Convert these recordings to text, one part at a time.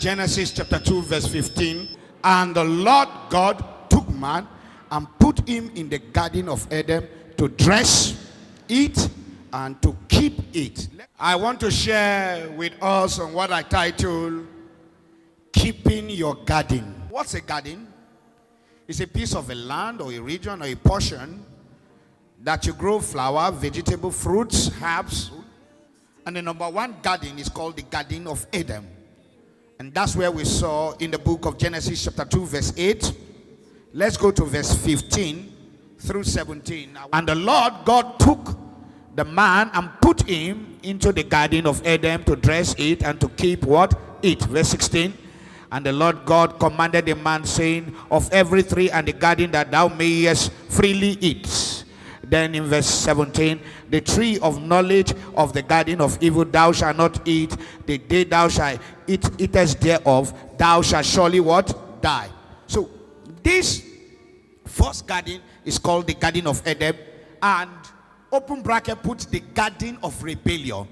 Genesis chapter 2 verse 15. And the Lord God took man and put him in the garden of Eden to dress, eat, and to keep it. I want to share with us on what I title Keeping Your Garden. What's a garden? It's a piece of a land or a region or a portion that you grow flower, vegetable, fruits, herbs. And the number one garden is called the Garden of Eden. And that's where we saw in the book of Genesis chapter 2 verse 8. Let's go to verse 15 through 17. And the Lord God took the man and put him into the Garden of Eden to dress it and to keep what? It. Verse 16. And the Lord God commanded the man, saying, of every tree and the garden that thou mayest freely eat. Then in verse 17, the tree of knowledge of the garden of evil thou shalt not eat. The day thou shalt eatest thereof, thou shalt surely what? Die. So this first garden is called the Garden of Eden, and open bracket puts the Garden of Rebellion.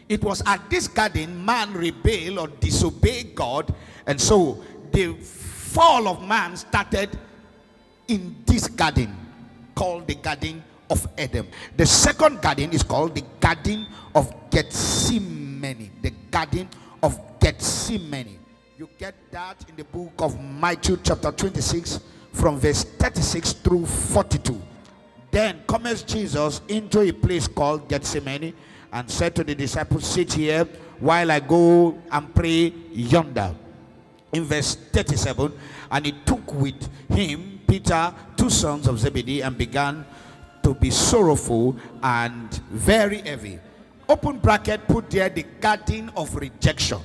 It was at this garden man rebelled or disobeyed God, and so the fall of man started in this garden called the Garden of Eden. The second garden is called the Garden of Gethsemane. The Garden of Gethsemane. You get that in the book of Matthew chapter 26 from verse 36 through 42. Then cometh Jesus into a place called Gethsemane and said to the disciples, sit here while I go and pray yonder. In verse 37, and he took with him Peter, two sons of Zebedee, and began to be sorrowful and very heavy. Open bracket, put there the Garden of Rejection.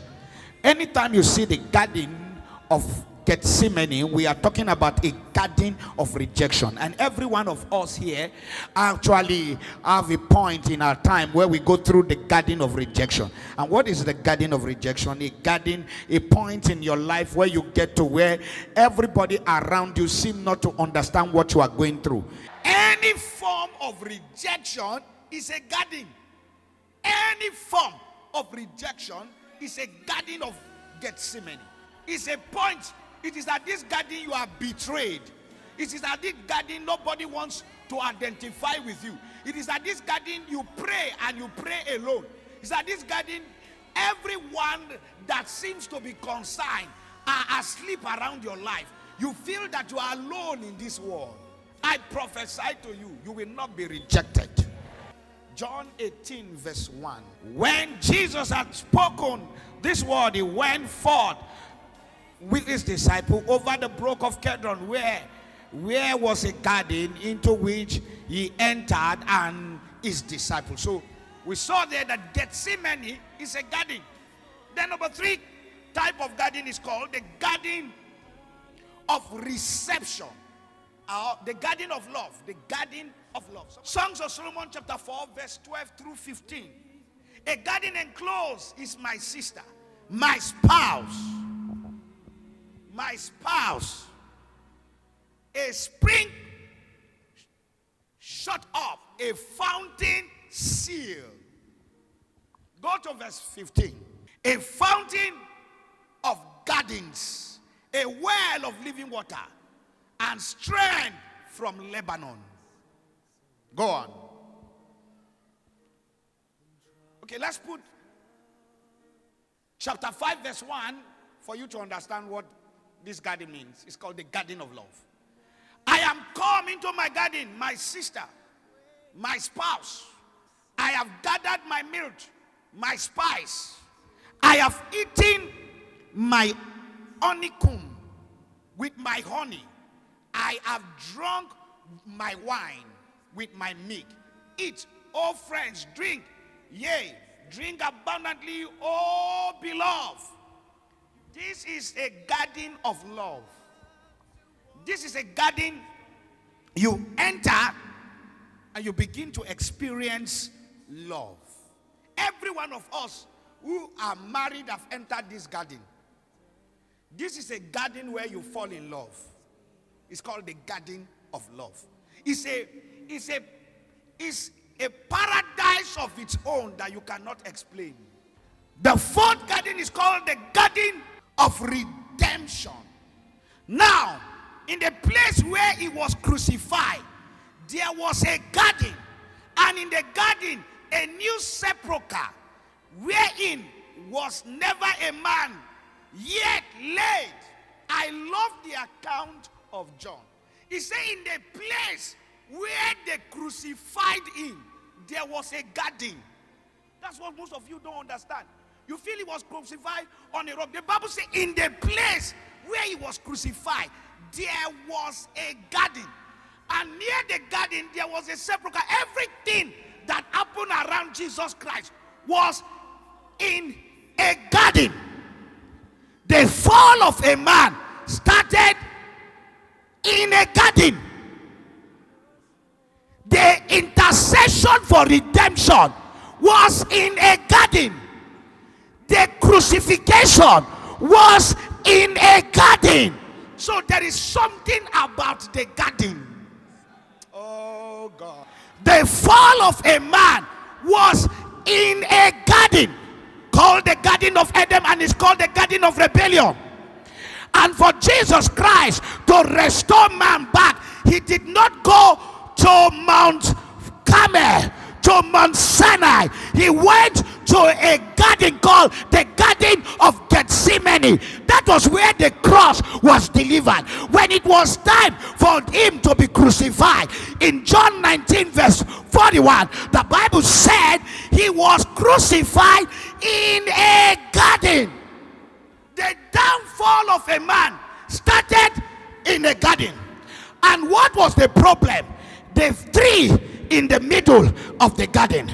Anytime you see the Garden of Gethsemane, we are talking about a garden of rejection. And every one of us here actually have a point in our time where we go through the garden of rejection. And what is the garden of rejection? A point in your life where you get to where everybody around you seem not to understand what you are going through. Any form of rejection is a garden. Any form of rejection is a garden of Gethsemane. It's a point. It is at this garden you are betrayed. It is at this garden nobody wants to identify with you. It is at this garden you pray and you pray alone. It's at this garden everyone that seems to be concerned are asleep around your life. You feel that you are alone in this world. I prophesy to you, you will not be rejected. John 18 verse 1. When Jesus had spoken this word, he went forth with his disciple over the brook of Kedron, where was a garden into which he entered and his disciples. So we saw there that Gethsemane is a garden. Then number 3 type of garden is called the Garden of Reception. The Garden of Love. The Garden of Love. Songs of Solomon chapter 4 verse 12 through 15. A garden enclosed is my sister, my spouse. My spouse, a spring shut up, a fountain sealed. Go to verse 15. A fountain of gardens, a well of living water, and strength from Lebanon. Go on. Okay, let's put chapter 5 verse 1 for you to understand what this garden means. It's called the Garden of Love. I am come into my garden, my sister, my spouse. I have gathered my milk, my spice. I have eaten my honeycomb with my honey. I have drunk my wine with my milk. Eat, O friends, drink. Yea, drink abundantly, O beloved. This is a garden of love. This is a garden you enter and you begin to experience love. Every one of us who are married have entered this garden. This is a garden where you fall in love. It's called the Garden of Love. It's a paradise of its own that you cannot explain. The fourth garden is called the Garden of redemption. Now, in the place where he was crucified, there was a garden, and in the garden, a new sepulchre, wherein was never a man yet laid. I love the account of John. He said, in the place where they crucified him, there was a garden. That's what most of you don't understand. You feel he was crucified on a rock. The Bible says, in the place where he was crucified, there was a garden. And near the garden, there was a sepulchre. Everything that happened around Jesus Christ was in a garden. The fall of a man started in a garden. The intercession for redemption was in a garden. The crucifixion was in a garden. So there is something about the garden. Oh God. The fall of a man was in a garden called the Garden of Eden, and it's called the Garden of Rebellion. And for Jesus Christ to restore man back, he did not go to Mount Carmel, to Mount Sinai. He went to a garden called the Garden of Gethsemane. That was where the cross was delivered. When it was time for him to be crucified, in John 19 verse 41, the Bible said he was crucified in a garden. The downfall of a man started in a garden. And what was the problem? The tree in the middle of the garden.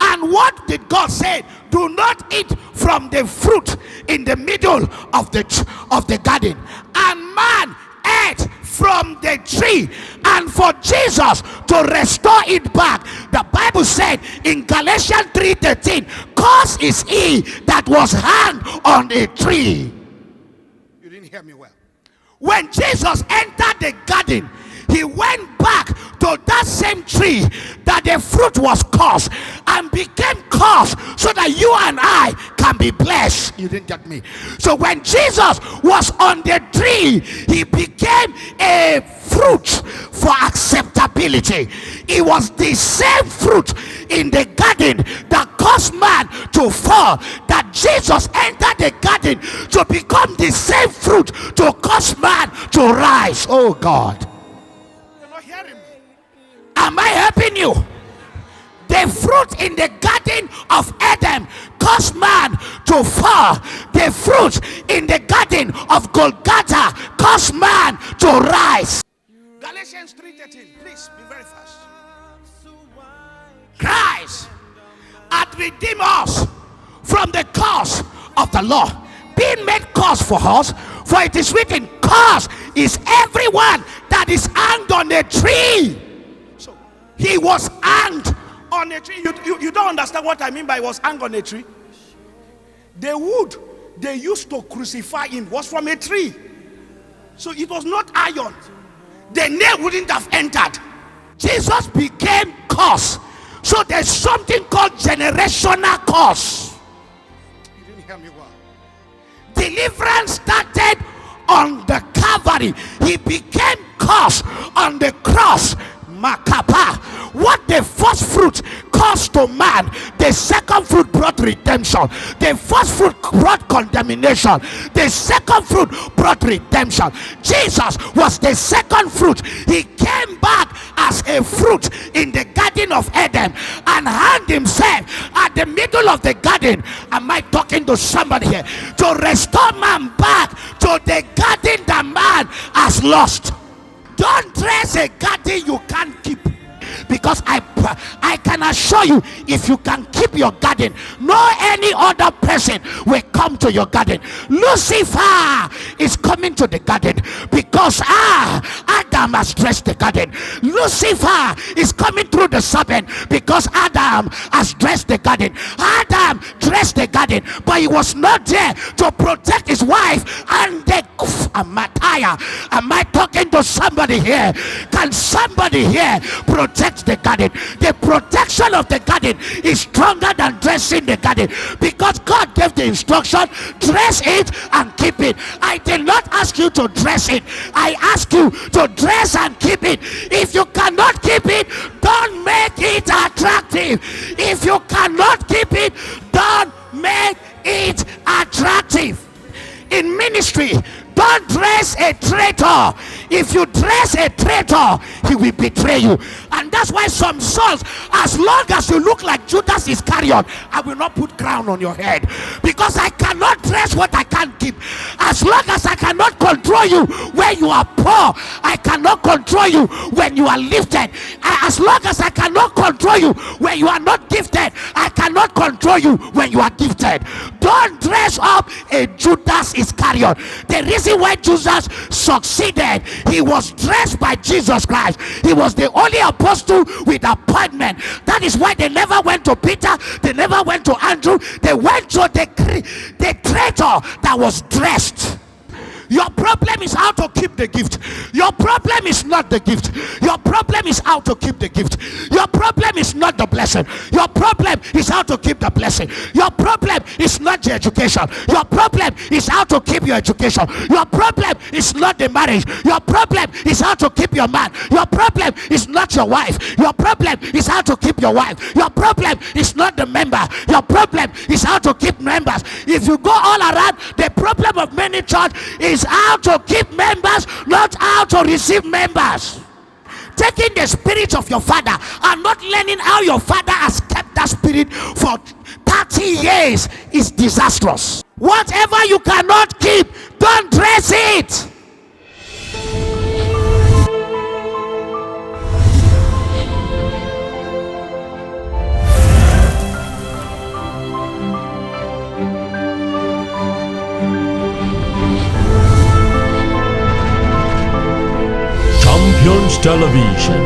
And what did God say? Do not eat from the fruit in the middle of the garden. And man ate from the tree. And for Jesus to restore it back, the Bible said in Galatians 3:13, "Cause is he that was hanged on a tree." You didn't hear me well. When Jesus entered the garden, he went back to that same tree that the fruit was cursed, and became cursed so that you and I can be blessed. You didn't get me. So when Jesus was on the tree, he became a fruit for acceptability. It was the same fruit in the garden that caused man to fall, that Jesus entered the garden to become the same fruit to cause man to rise. Oh God. Am I helping you? The fruit in the Garden of Eden caused man to fall. The fruit in the Garden of Golgotha caused man to rise. Galatians 3:13. Please be very fast. Christ hath redeemed us from the curse of the law, being made curse for us. For it is written, "Curse is everyone that is hanged on a tree." He was hanged on a tree. You don't understand what I mean by was hanged on a tree. The wood they used to crucify him was from a tree. So it was not iron. The nail wouldn't have entered. Jesus became curse. So there's something called generational curse. You didn't hear me well. Deliverance started on the Calvary. He became curse on the cross. Makapa. What the first fruit caused to man, the second fruit brought redemption. The first fruit brought condemnation. The second fruit brought redemption. Jesus was the second fruit. He came back as a fruit in the Garden of Eden and hanged himself at the middle of the garden. Am I talking to somebody here? To restore man back to the garden that man has lost. Don't dress a garden you can't keep, because I can assure you, if you can keep your garden, no any other person will come to your garden. Lucifer is coming to the garden because Adam has dressed the garden. Lucifer is coming through the serpent because Adam has dressed the garden. Adam dressed the garden, but he was not there to protect his wife and the fire. Am I talking to somebody here? Can somebody here protect the garden? The protection of the garden is stronger than dressing the garden, because God gave the instruction, dress it and keep it. I did not ask you to dress it, I ask you to dress and keep it. If you cannot keep it, don't make it attractive. If you cannot keep it, don't make it attractive. In ministry, don't dress a traitor. If you dress a traitor, he will betray you. And that's why some sons, as long as you look like Judas Iscariot, I will not put crown on your head, because I cannot dress what I can't keep. As long as I cannot control you when you are poor, I cannot control you when you are lifted. As long as I cannot control you when you are not gifted, I cannot control you when you are gifted. Don't dress up a Judas Iscariot. The reason why Jesus succeeded, he was dressed by Jesus Christ. He was the only apostle with appointment. That is why they never went to Peter, they never went to Andrew, they went to the traitor that was dressed. Your problem is how to keep the gift. Your problem is not the gift. Your problem is how to keep the gift. Your problem is not the blessing. Your problem is how to keep the blessing. Your problem is not the education. Your problem is how to keep your education. Your problem is not the marriage. Your problem is how to keep your man. Your problem is not your wife. Your problem is how to keep your wife. Your problem is not the member. Your problem is how to keep members. If you go all around, the problem of many church is how to keep members, not how to receive members. Taking the spirit of your father and not learning how your father has kept that spirit for 30 years is disastrous. Whatever you cannot keep, don't dress it. Champions Television,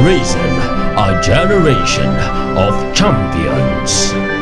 raising a generation of champions.